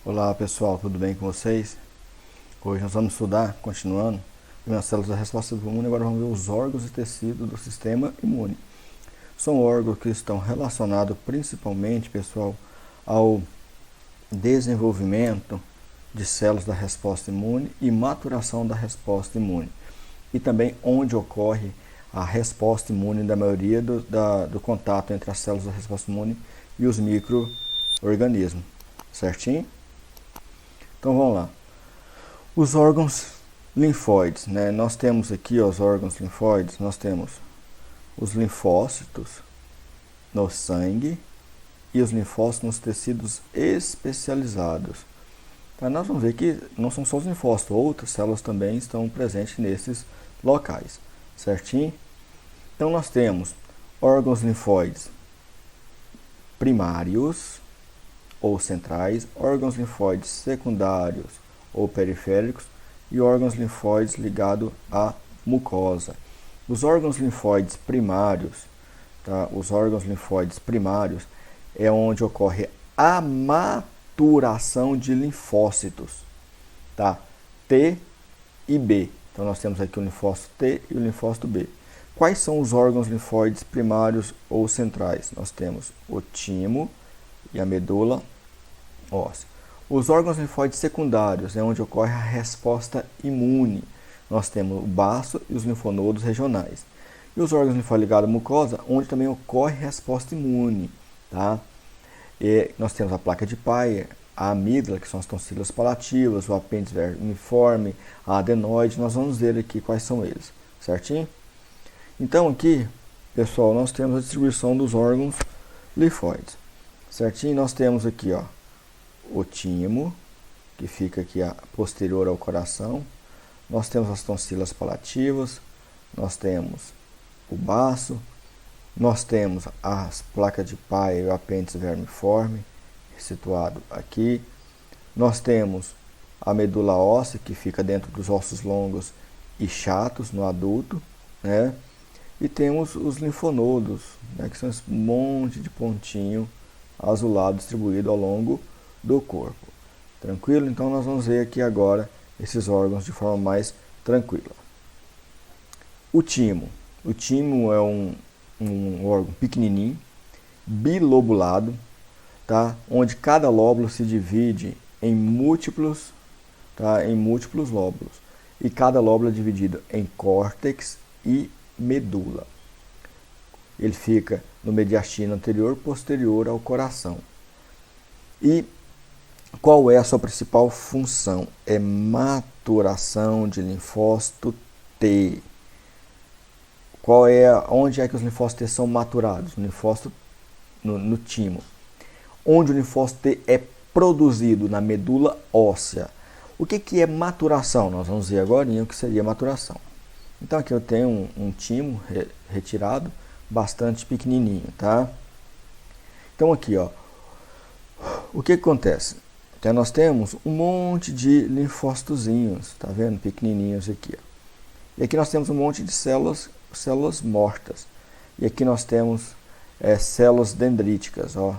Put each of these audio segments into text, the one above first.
Olá pessoal, tudo bem com vocês? Hoje nós vamos estudar, continuando, as células da resposta imune. Agora vamos ver os órgãos e tecidos do sistema imune. São órgãos que estão relacionados principalmente, pessoal, ao desenvolvimento de células da resposta imune e maturação da resposta imune. E também onde ocorre a resposta imune da maioria do contato entre as células da resposta imune e os micro-organismos. Certinho? Então vamos lá. Os órgãos linfóides, né? Nós temos aqui os órgãos linfóides, nós temos os linfócitos no sangue e os linfócitos nos tecidos especializados. Então, nós vamos ver que não são só os linfócitos, outras células também estão presentes nesses locais, certinho? Então nós temos órgãos linfóides primários ou centrais, órgãos linfóides secundários ou periféricos e órgãos linfóides ligados à mucosa. Os órgãos linfóides primários, tá? Os órgãos linfóides primários é onde ocorre a maturação de linfócitos, tá? T e B. Então nós temos aqui o linfócito T e o linfócito B. Quais são os órgãos linfóides primários ou centrais? Nós temos o timo e a medula óssea. Os órgãos linfóides secundários é onde ocorre a resposta imune. Nós temos o baço e os linfonodos regionais. E os órgãos linfóides ligados à mucosa, onde também ocorre a resposta imune, tá? E nós temos a placa de Peyer, a amígdala, que são as tonsilas palativas, o apêndice vermiforme, a adenoide. Nós vamos ver aqui quais são eles, certinho? Então aqui, pessoal, nós temos a distribuição dos órgãos linfóides, certinho? Nós temos aqui, ó, o timo, que fica aqui posterior ao coração. Nós temos as tonsilas palativas, nós temos o baço, nós temos as placas de Peyer e o apêndice vermiforme, situado aqui. Nós temos a medula óssea, que fica dentro dos ossos longos e chatos no adulto, né? E temos os linfonodos, né, que são esse monte de pontinho azulado distribuído ao longo do corpo. Tranquilo? Então nós vamos ver aqui agora esses órgãos de forma mais tranquila. O timo. O timo é um órgão pequenininho, bilobulado, tá? Onde cada lóbulo se divide em múltiplos, tá? Em múltiplos lóbulos. E cada lóbulo é dividido em córtex e medula. Ele fica no mediastino anterior posterior ao coração. E qual é a sua principal função? É maturação de linfócito T. Onde é que os linfócitos T são maturados? No linfócito, no timo. Onde o linfócito T é produzido? Na medula óssea. O que é maturação? Nós vamos ver agora o que seria maturação. Então aqui eu tenho um timo retirado, bastante pequenininho, tá? Então aqui, ó, o que acontece? Então nós temos um monte de linfócitozinhos, tá vendo? Pequenininhos aqui, ó. E aqui nós temos um monte de células mortas. E aqui nós temos células dendríticas, ó.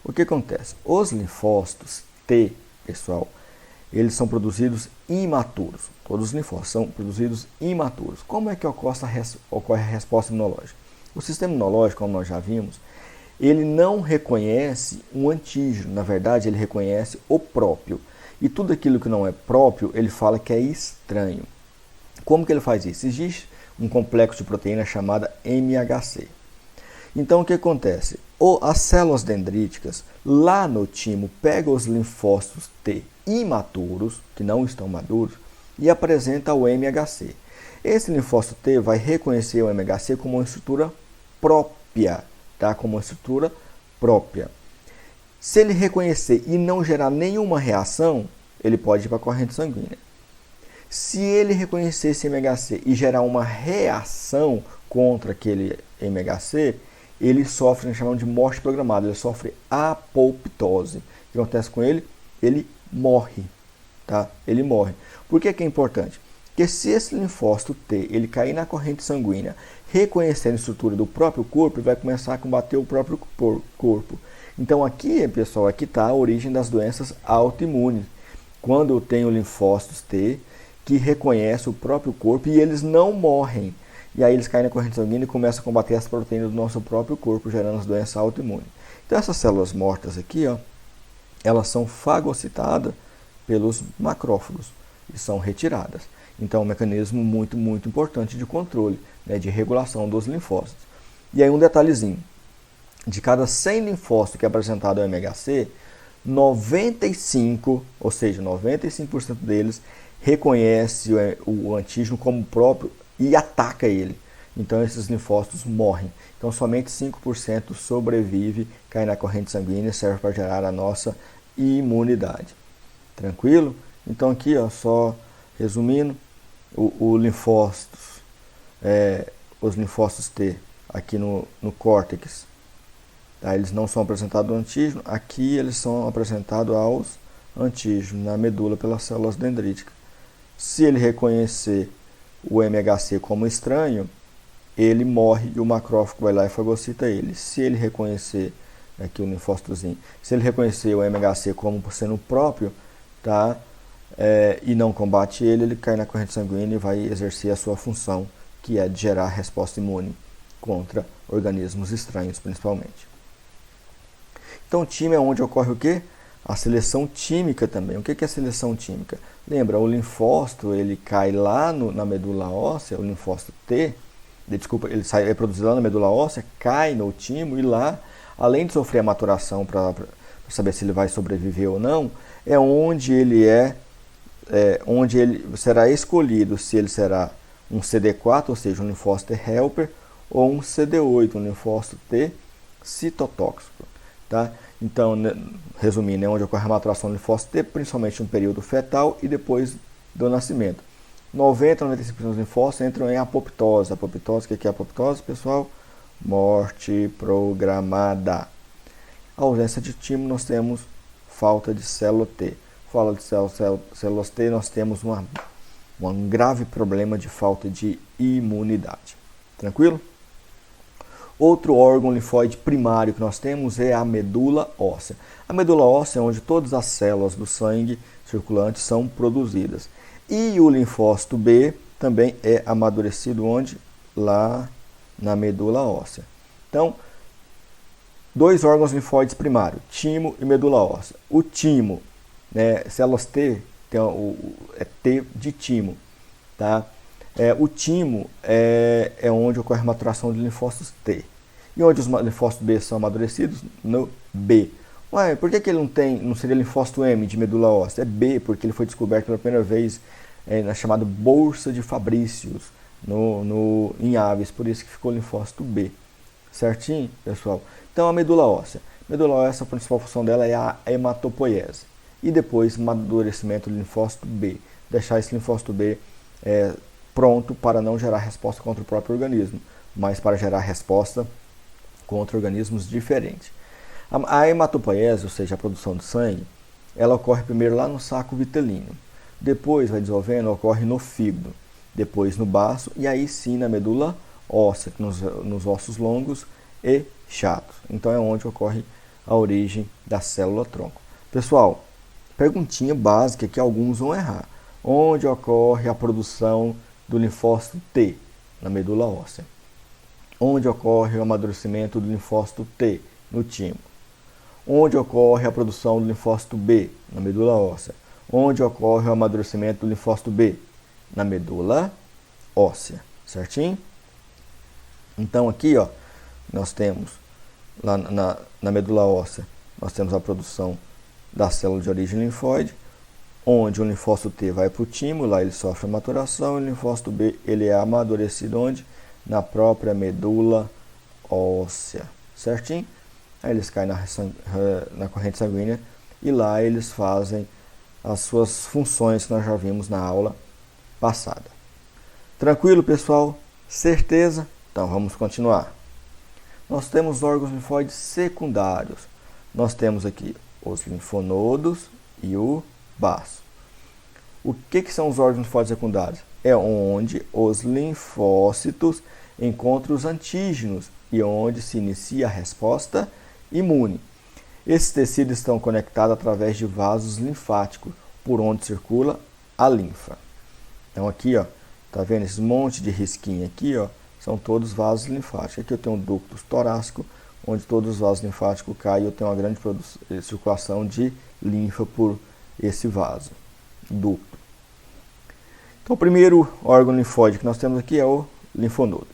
O que acontece? Os linfócitos T, pessoal, eles são produzidos imaturos. Todos os linfócitos são produzidos imaturos. Como é que ocorre a resposta imunológica? O sistema imunológico, como nós já vimos, ele não reconhece um antígeno. Na verdade, ele reconhece o próprio. E tudo aquilo que não é próprio, ele fala que é estranho. Como que ele faz isso? Existe um complexo de proteína chamada MHC. Então, o que acontece? As células dendríticas, lá no timo, pegam os linfócitos T imaturos, que não estão maduros, e apresenta o MHC. Esse linfócito T vai reconhecer o MHC como uma estrutura própria, tá? Como uma estrutura própria. Se ele reconhecer e não gerar nenhuma reação, ele pode ir para a corrente sanguínea. Se ele reconhecer esse MHC e gerar uma reação contra aquele MHC, ele sofre, nós chamamos de morte programada, ele sofre apoptose. O que acontece com ele? Ele morre, tá? Ele morre. Por que é importante? que se esse linfócito T ele cair na corrente sanguínea, reconhecendo a estrutura do próprio corpo, ele vai começar a combater o próprio corpo. Então aqui, pessoal, aqui está a origem das doenças autoimunes. Quando eu tenho linfócitos T que reconhecem o próprio corpo e eles não morrem. E aí eles caem na corrente sanguínea e começam a combater as proteínas do nosso próprio corpo, gerando as doenças autoimunes. Então essas células mortas aqui, ó, elas são fagocitadas pelos macrófagos e são retiradas. Então é um mecanismo muito importante de controle, né, de regulação dos linfócitos. E aí um detalhezinho, de cada 100 linfócitos que é apresentado ao MHC, 95, ou seja, 95% deles reconhece o antígeno como próprio e ataca ele. Então esses linfócitos morrem. Então somente 5% sobrevive, cai na corrente sanguínea e serve para gerar a nossa imunidade. Tranquilo? Então aqui, ó, só resumindo, os linfócitos T aqui no córtex, tá? Eles não são apresentados ao antígeno, aqui eles são apresentados aos antígenos, na medula pelas células dendríticas. Se ele reconhecer o MHC como estranho, ele morre e o macrófago vai lá e fagocita ele. Se ele reconhecer, aqui o linfócitozinho, se ele reconhecer o MHC como sendo próprio, tá? E não combate ele, ele cai na corrente sanguínea e vai exercer a sua função, que é de gerar resposta imune contra organismos estranhos, principalmente. Então, o time é onde ocorre o quê? A seleção tímica também. O que é a seleção tímica? Lembra, o linfócito, ele cai lá na medula óssea, o linfócito T, ele é produzido lá na medula óssea, cai no timo e lá, além de sofrer a maturação para saber se ele vai sobreviver ou não, é onde ele onde ele será escolhido se ele será um CD4, ou seja, um linfócito T helper, ou um CD8, um linfócito T citotóxico. Tá? Então, resumindo, é onde ocorre a maturação do linfócito T, principalmente no período fetal e depois do nascimento. 90 a 95% dos linfócitos entram em apoptose. Apoptose, o que é apoptose, pessoal? Morte programada. A ausência de timo, nós temos falta de célula T. Fala de células T, nós temos um grave problema de falta de imunidade. Tranquilo? Outro órgão linfóide primário que nós temos é a medula óssea. A medula óssea é onde todas as células do sangue circulante são produzidas. E o linfócito B também é amadurecido onde? Lá na medula óssea. Então, dois órgãos linfóides primários, timo e medula óssea. O timo, né, células T, é T de timo, tá? O timo é onde ocorre a maturação de linfócitos T. E onde os linfócitos B são amadurecidos? No B. Ué, por que ele não seria linfócito M de medula óssea? É B, porque ele foi descoberto pela primeira vez na chamada bolsa de Fabrícios em aves, por isso que ficou linfócito B. Certinho, pessoal? Então a medula óssea. Medula óssea, a principal função dela é a hematopoiese. E depois amadurecimento do linfócito B. Deixar esse linfócito B pronto para não gerar resposta contra o próprio organismo, mas para gerar resposta contra organismos diferentes. A hematopoiese, ou seja, a produção de sangue, ela ocorre primeiro lá no saco vitelíneo, depois vai desenvolvendo, ocorre no fígado, depois no baço e aí sim na medula óssea, nos ossos longos e chatos. Então é onde ocorre a origem da célula-tronco. Pessoal, perguntinha básica que alguns vão errar. Onde ocorre a produção do linfócito T? Na medula óssea. Onde ocorre o amadurecimento do linfócito T? No timo. Onde ocorre a produção do linfócito B? Na medula óssea. Onde ocorre o amadurecimento do linfócito B? Na medula óssea. Certinho? Então aqui, ó, nós temos lá na medula óssea, nós temos a produção da célula de origem linfóide, onde o linfócito T vai para o timo, lá ele sofre a maturação, e o linfócito B ele é amadurecido onde? Na própria medula óssea, certinho? Aí eles caem na corrente sanguínea e lá eles fazem as suas funções que nós já vimos na aula passada. Tranquilo, pessoal? Certeza? Então vamos continuar. Nós temos órgãos linfóides secundários. Nós temos aqui os linfonodos e o baço. O que são os órgãos linfóides secundários? é onde os linfócitos encontram os antígenos e onde se inicia a resposta imune. Esses tecidos estão conectados através de vasos linfáticos, por onde circula a linfa. Então aqui, ó, tá vendo esse monte de risquinho aqui, ó, são todos vasos linfáticos. Aqui eu tenho um ducto torácico, onde todos os vasos linfáticos caem e eu tenho uma grande circulação de linfa por esse vaso, ducto. Então o primeiro órgão linfóide que nós temos aqui é o linfonodo.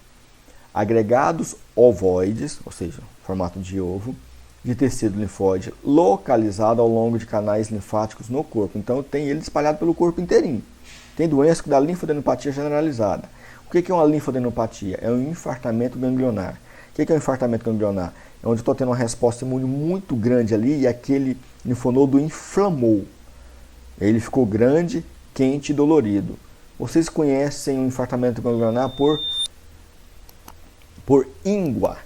Agregados ovoides, ou seja, formato de ovo, de tecido linfóide localizado ao longo de canais linfáticos no corpo. Então tem ele espalhado pelo corpo inteirinho. Tem doença que dá linfadenopatia generalizada. O que é uma linfadenopatia? É um infartamento ganglionar. O que é um infartamento ganglionar? É onde eu estou tendo uma resposta imune muito grande ali e aquele linfonodo inflamou. Ele ficou grande, quente e dolorido. Vocês conhecem o infartamento ganglionar por íngua,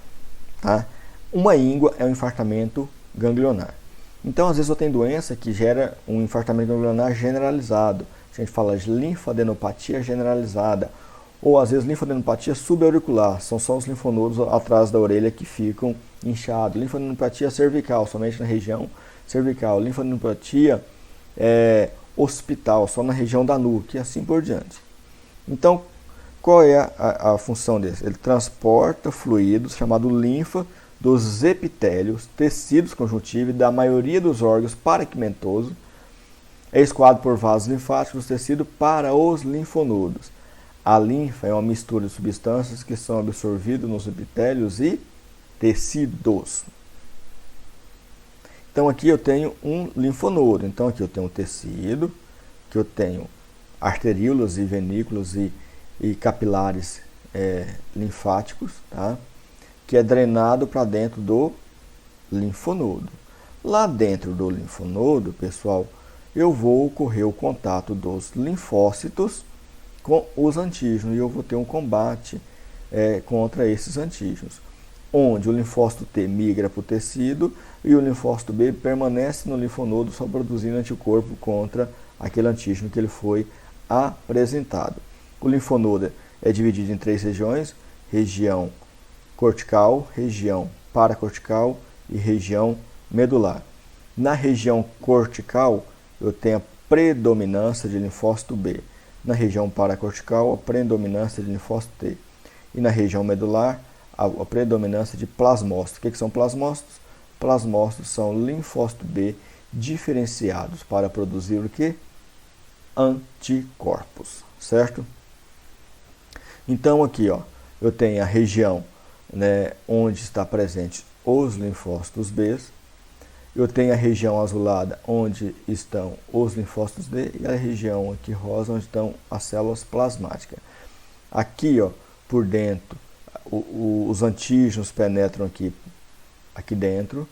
tá? Uma íngua é um infartamento ganglionar. Então, às vezes eu tenho doença que gera um infartamento ganglionar generalizado. A gente fala de linfadenopatia generalizada. Ou, às vezes, linfadenopatia subauricular. São só os linfonodos atrás da orelha que ficam inchados. Linfadenopatia cervical, somente na região cervical. Linfadenopatia hospital, só na região da nuca e assim por diante. Então, qual é a função desse? Ele transporta fluidos, chamado linfa, dos epitélios, tecidos conjuntivos da maioria dos órgãos parenquimatosos, é escoado por vasos linfáticos do tecido para os linfonodos. A linfa é uma mistura de substâncias que são absorvidas nos epitélios e tecidos. Então aqui eu tenho um linfonodo. Então aqui eu tenho um tecido, que eu tenho arteríolas e venículos e capilares linfáticos, tá? Que é drenado para dentro do linfonodo. Lá dentro do linfonodo, pessoal, eu vou ocorrer o contato dos linfócitos com os antígenos e eu vou ter um combate contra esses antígenos, onde o linfócito T migra para o tecido e o linfócito B permanece no linfonodo só produzindo anticorpo contra aquele antígeno que ele foi apresentado. O linfonodo é dividido em 3 regiões: região cortical, região paracortical e região medular. Na região cortical, eu tenho a predominância de linfócito B. Na região paracortical, a predominância de linfócito T. E na região medular, a predominância de plasmócitos. O que são plasmócitos? Plasmócitos são linfócito B diferenciados para produzir o que? Anticorpos, certo? Então aqui, ó, eu tenho a região, né, onde está presente os linfócitos B, eu tenho a região azulada onde estão os linfócitos D e a região aqui rosa onde estão as células plasmáticas. Aqui, ó, por dentro, os antígenos penetram aqui dentro.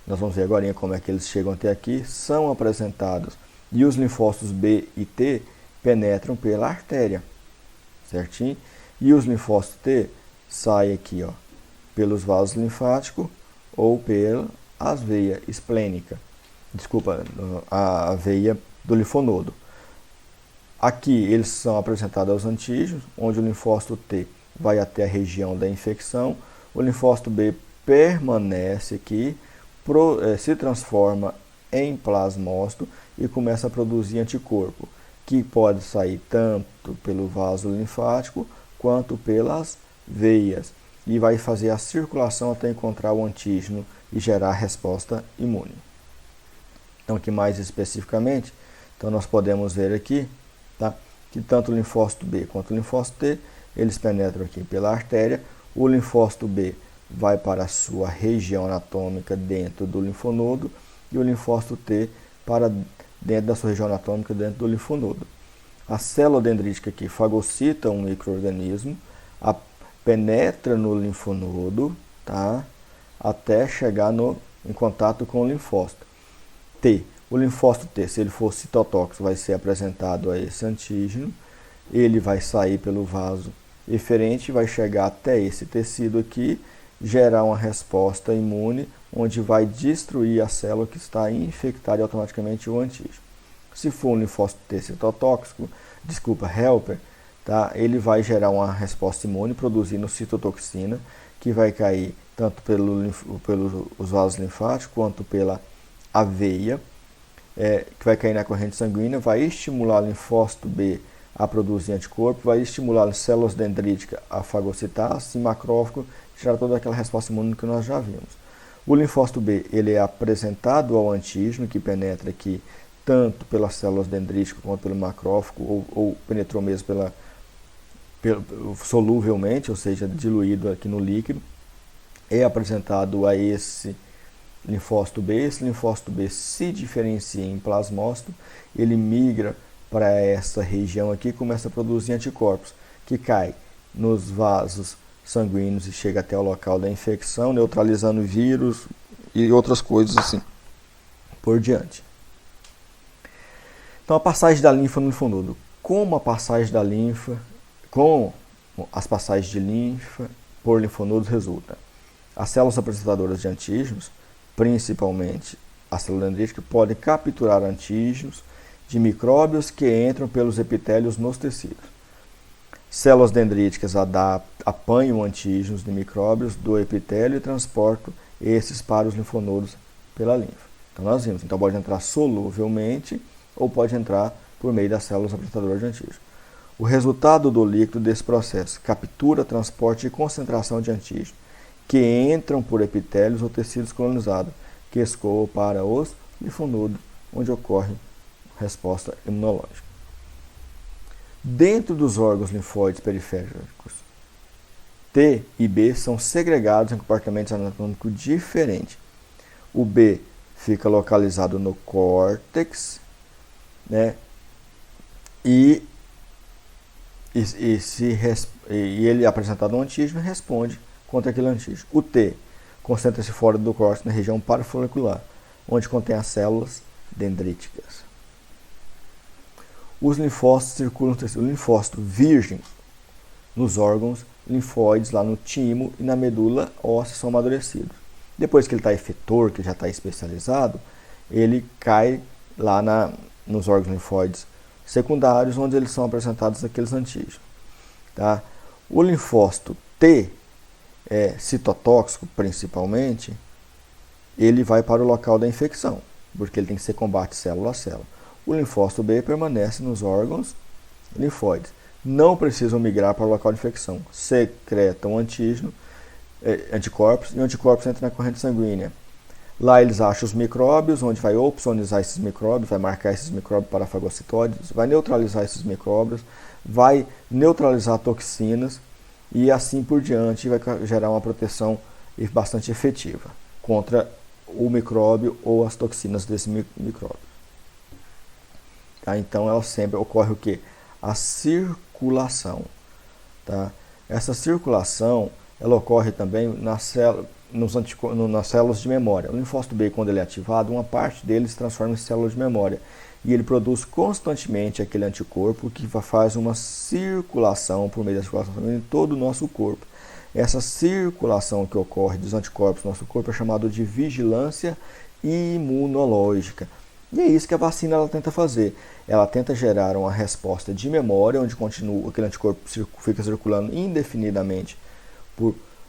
Nós vamos ver agora como é que eles chegam até aqui, são apresentados e os linfócitos B e T penetram pela artéria, certinho? E os linfócitos T saem aqui, ó, pelos vasos linfáticos ou pelas veias esplênicas. Desculpa, a veia do linfonodo. Aqui eles são apresentados aos antígenos, onde o linfócito T vai até a região da infecção, o linfócito B permanece aqui, se transforma em plasmócito e começa a produzir anticorpo, que pode sair tanto pelo vaso linfático quanto pelas veias, e vai fazer a circulação até encontrar o antígeno e gerar a resposta imune. Então, aqui mais especificamente, então nós podemos ver aqui, tá, que tanto o linfócito B quanto o linfócito T, eles penetram aqui pela artéria. O linfócito B vai para a sua região anatômica dentro do linfonodo e o linfócito T para dentro da sua região anatômica dentro do linfonodo. A célula dendrítica aqui fagocita um micro-organismo, penetra no linfonodo, tá, até chegar em contato com o linfócito T. O linfócito T, se ele for citotóxico, vai ser apresentado a esse antígeno, ele vai sair pelo vaso eferente, vai chegar até esse tecido aqui, gerar uma resposta imune, onde vai destruir a célula que está infectada e automaticamente o antígeno. Se for um linfócito T citotóxico, helper, tá? Ele vai gerar uma resposta imune produzindo citotoxina, que vai cair tanto pelos vasos linfáticos quanto pela veia, que vai cair na corrente sanguínea, vai estimular o linfócito B a produzir anticorpo, vai estimular as células dendríticas a fagocitar-se, macrófago, gerar toda aquela resposta imune que nós já vimos. O linfócito B ele é apresentado ao antígeno, que penetra aqui tanto pelas células dendríticas quanto pelo macrófago, ou penetrou mesmo soluvelmente, ou seja, diluído aqui no líquido, é apresentado a esse linfócito B. Esse linfócito B se diferencia em plasmócito, ele migra para essa região aqui e começa a produzir anticorpos, que cai nos vasos sanguíneos e chega até o local da infecção, neutralizando vírus e outras coisas assim por diante. Então, a passagem da linfa no linfonodo. Como as passagens de linfa por linfonodos resulta? As células apresentadoras de antígenos, principalmente a célula dendrítica, podem capturar antígenos de micróbios que entram pelos epitélios nos tecidos. Células dendríticas apanham antígenos de micróbios do epitélio e transportam esses para os linfonodos pela linfa. Então, nós vimos. Então, pode entrar soluvelmente ou pode entrar por meio das células apresentadoras de antígeno. O resultado do líquido desse processo: captura, transporte e concentração de antígenos que entram por epitélios ou tecidos colonizados, que escoam para os linfonodos, onde ocorre resposta imunológica. Dentro dos órgãos linfóides periféricos, T e B são segregados em compartimentos anatômicos diferentes. O B fica localizado no córtex, né? E ele é apresentado um antígeno e responde contra aquele antígeno. O T concentra-se fora do córtex na região parafolicular, onde contém as células dendríticas. Os linfócitos circulam o linfócito virgem nos órgãos linfóides, lá no timo e na medula óssea, são amadurecidos. Depois que ele está efetor, que já está especializado, ele cai lá nos órgãos linfóides secundários, onde eles são apresentados aqueles antígenos. Tá? O linfócito T, citotóxico principalmente, ele vai para o local da infecção, porque ele tem que ser combate célula a célula. O linfócito B permanece nos órgãos linfóides. Não precisam migrar para o local de infecção. Secretam anticorpos, e o anticorpos entra na corrente sanguínea. Lá eles acham os micróbios, onde vai opsonizar esses micróbios, vai marcar esses micróbios para fagocitóides, vai neutralizar esses micróbios, vai neutralizar toxinas e assim por diante, vai gerar uma proteção bastante efetiva contra o micróbio ou as toxinas desse micróbio. Tá? Então, ela sempre ocorre o quê? A circulação. Tá? Essa circulação ela ocorre também nas células de memória. O linfócito B, quando ele é ativado, uma parte dele se transforma em células de memória. E ele produz constantemente aquele anticorpo que faz uma circulação por meio da circulação em todo o nosso corpo. Essa circulação que ocorre dos anticorpos no nosso corpo é chamada de vigilância imunológica. E é isso que a vacina ela tenta fazer. Ela tenta gerar uma resposta de memória, onde continua aquele anticorpo fica circulando indefinidamente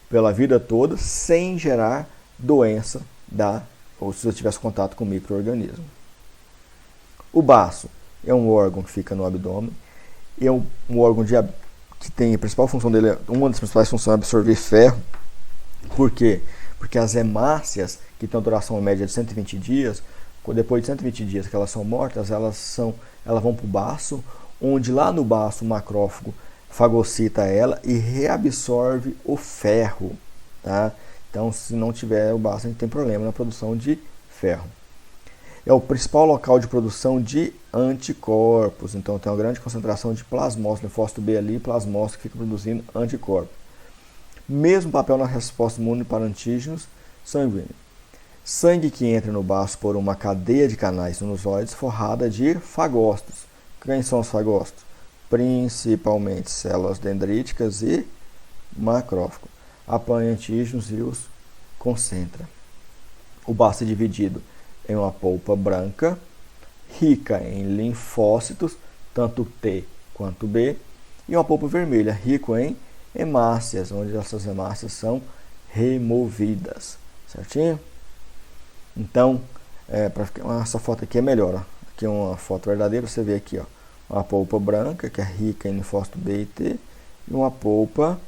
pela vida toda, sem gerar doença ou se você tivesse contato com micro-organismo. O baço é um órgão que fica no abdômen, é um órgão que tem a principal função dele, uma das principais funções é absorver ferro. Por quê? Porque as hemácias, que têm uma duração média de 120 dias, depois de 120 dias que elas são mortas, elas vão para o baço, onde lá no baço o macrófago fagocita ela e reabsorve o ferro. Tá? Então, se não tiver o baço, a gente tem problema na produção de ferro. É o principal local de produção de anticorpos. Então, tem uma grande concentração de plasmócito, linfócito B ali, plasmócito que fica produzindo anticorpos. Mesmo papel na resposta imune para antígenos sanguíneos. Sangue que entra no baço por uma cadeia de canais sinusoides forrada de fagócitos. Quem são os fagócitos? Principalmente células dendríticas e macrófago. Apanha antígenos e os concentra. O baço é dividido em uma polpa branca, rica em linfócitos, tanto T quanto B, E uma polpa vermelha, rico em hemácias, onde essas hemácias são removidas, certinho? Então, essa foto aqui é melhor, ó. Aqui é uma foto verdadeira, você vê aqui, ó, uma polpa branca, que é rica em linfócito B e T, e uma polpa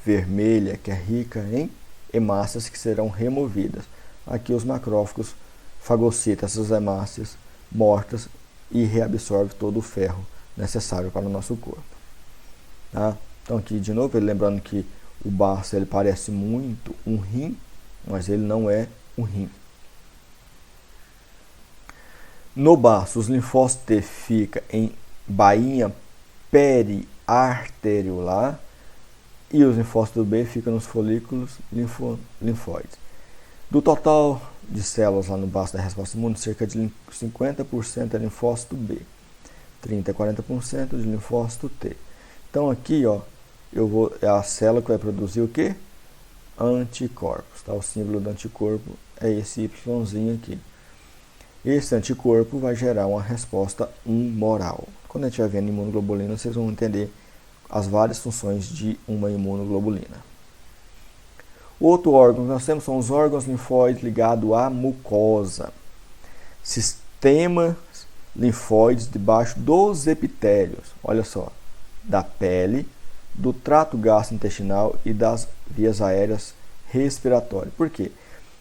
vermelha, que é rica em hemácias que serão removidas. Aqui os macrófagos fagocitam essas hemácias mortas e reabsorve todo o ferro necessário para o nosso corpo. Tá? Então aqui de novo, lembrando que o baço ele parece muito um rim, mas ele não é um rim. No baço, os linfócitos T ficam em bainha periarteriolar e os linfócitos B ficam nos folículos linfóides. Do total de células lá no baço da resposta imune, cerca de 50% é linfócito B, 30 a 40% de linfócito T. Então aqui, ó, é a célula que vai produzir o que? Anticorpos. Tá? O símbolo do anticorpo é esse Yzinho aqui. Esse anticorpo vai gerar uma resposta humoral. Quando a gente vai vendo imunoglobulina, vocês vão entender as várias funções de uma imunoglobulina. O outro órgão que nós temos são os órgãos linfóides ligados à mucosa. Sistemas linfóides debaixo dos epitélios, olha só, da pele, do trato gastrointestinal e das vias aéreas respiratórias. Por quê?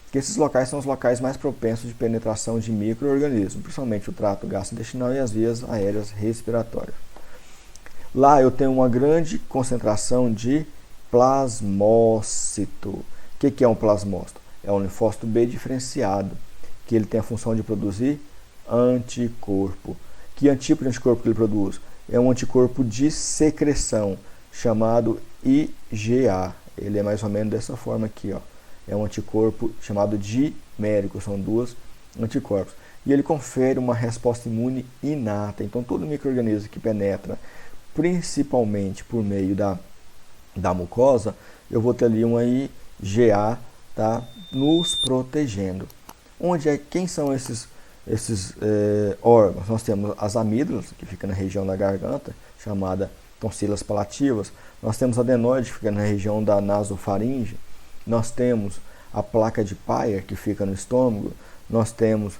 Porque esses locais são os locais mais propensos de penetração de micro-organismos, principalmente o trato gastrointestinal e as vias aéreas respiratórias. Lá eu tenho uma grande concentração de plasmócito. O que é um plasmócito? É um linfócito B diferenciado, que ele tem a função de produzir anticorpo. Que tipo de anticorpo que ele produz? É um anticorpo de secreção, chamado IgA. Ele é mais ou menos dessa forma aqui, ó. É um anticorpo chamado dimérico, são duas anticorpos. E ele confere uma resposta imune inata. Então, todo micro-organismo que penetra, principalmente por meio da mucosa, eu vou ter ali uma IgA, tá, nos protegendo. Quem são esses órgãos? Nós temos as amígdalas, que fica na região da garganta, chamada tonsilas palativas. Nós temos a adenoide, que fica na região da nasofaringe. Nós temos a placa de Peyer, que fica no estômago. Nós temos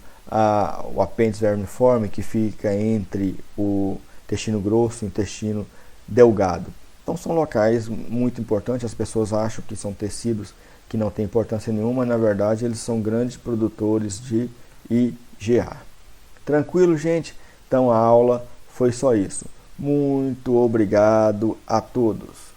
o apêndice vermiforme, que fica entre o intestino grosso e o intestino delgado. Então são locais muito importantes. As pessoas acham que são tecidos que não têm importância nenhuma, mas na verdade eles são grandes produtores de IgA. Tranquilo, gente? Então a aula foi só isso. Muito obrigado a todos.